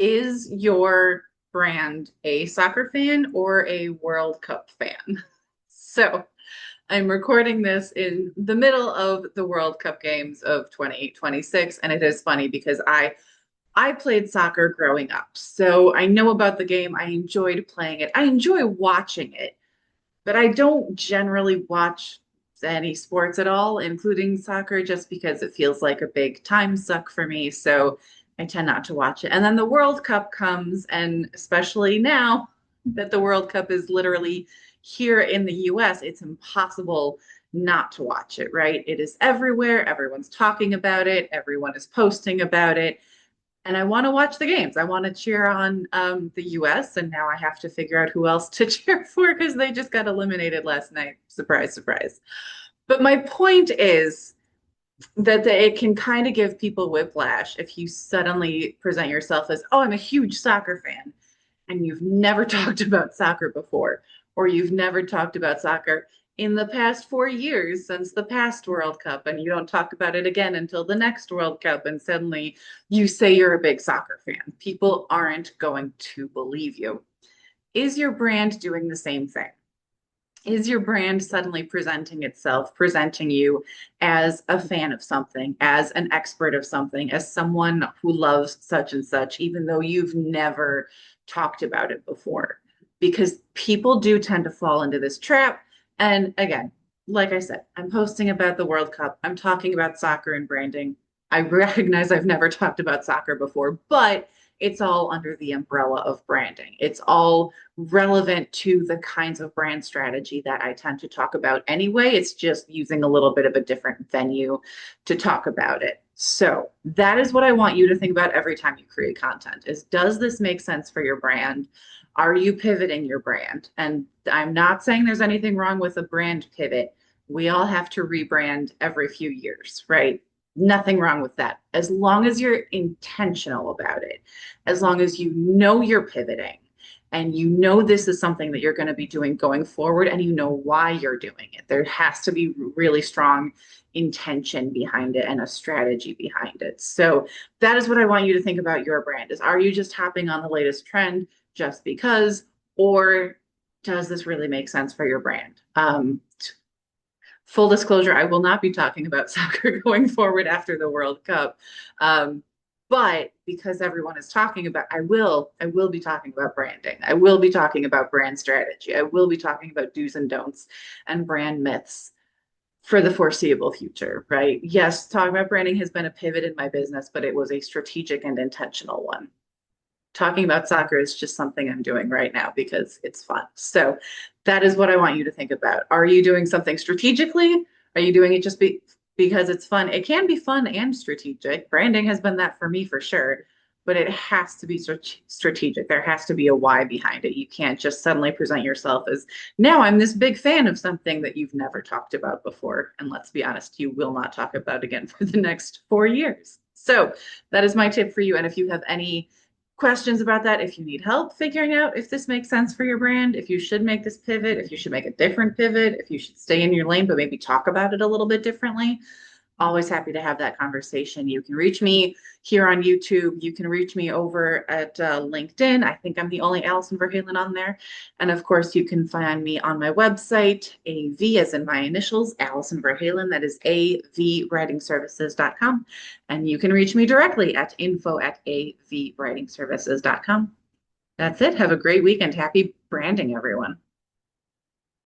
Is your brand a soccer fan or a World Cup fan? So I'm recording this in the middle of the World Cup games of 2026, and it is funny because I played soccer growing up. So I know about the game. I enjoyed playing it. I enjoy watching it, but I don't generally watch any sports at all, including soccer, just because it feels like a big time suck for me. So I tend not to watch it. And then the World Cup comes, and especially now that the World Cup is literally here in the US, it's impossible not to watch it, right? It is everywhere. Everyone's talking about it, everyone is posting about it, and I want to watch the games. I want to cheer on the US, and now I have to figure out who else to cheer for because they just got eliminated last night. Surprise, surprise. But my point is that it can kind of give people whiplash if you suddenly present yourself as, oh, I'm a huge soccer fan, and you've never talked about soccer before, or you've never talked about soccer in the past 4 years since the past World Cup, and you don't talk about it again until the next World Cup, and suddenly you say you're a big soccer fan. People aren't going to believe you. Is your brand doing the same thing? Is your brand suddenly presenting itself, presenting you as a fan of something, as an expert of something, as someone who loves such and such, even though you've never talked about it before? Because people do tend to fall into this trap. And again, like I said, I'm posting about the World Cup, I'm talking about soccer and branding. I recognize I've never talked about soccer before, but it's all under the umbrella of branding. It's all relevant to the kinds of brand strategy that I tend to talk about anyway. It's just using a little bit of a different venue to talk about it. So that is what I want you to think about every time you create content is, does this make sense for your brand? Are you pivoting your brand? And I'm not saying there's anything wrong with a brand pivot. We all have to rebrand every few years, right? Nothing wrong with that. As long as you're intentional about it, as long as you know you're pivoting, and you know this is something that you're going to be doing going forward, and you know why you're doing it. There has to be really strong intention behind it and a strategy behind it. So that is what I want you to think about your brand is, are you just hopping on the latest trend just because, or does this really make sense for your brand? Full disclosure, I will not be talking about soccer going forward after the World Cup. Um, but because everyone is talking about, I will be talking about branding. I will be talking about brand strategy. I will be talking about do's and don'ts and brand myths for the foreseeable future, right? Yes, talking about branding has been a pivot in my business, but it was a strategic and intentional one. Talking about soccer is just something I'm doing right now because it's fun. So that is what I want you to think about. Are you doing something strategically? Are you doing it just because it's fun? It can be fun and strategic. Branding has been that for me for sure, but it has to be strategic. There has to be a why behind it. You can't just suddenly present yourself as, now I'm this big fan of something that you've never talked about before. And let's be honest, you will not talk about again for the next 4 years. So that is my tip for you. And if you have any questions about that, if you need help figuring out if this makes sense for your brand, if you should make this pivot, if you should make a different pivot, if you should stay in your lane, but maybe talk about it a little bit differently, always happy to have that conversation. You can reach me here on YouTube. You can reach me over at LinkedIn. I think I'm the only Allison Verhalen on there. And of course, you can find me on my website, AV as in my initials, Allison Verhalen. That is avwritingservices.com. And you can reach me directly at info@avwritingservices.com. That's it. Have a great weekend. Happy branding, everyone.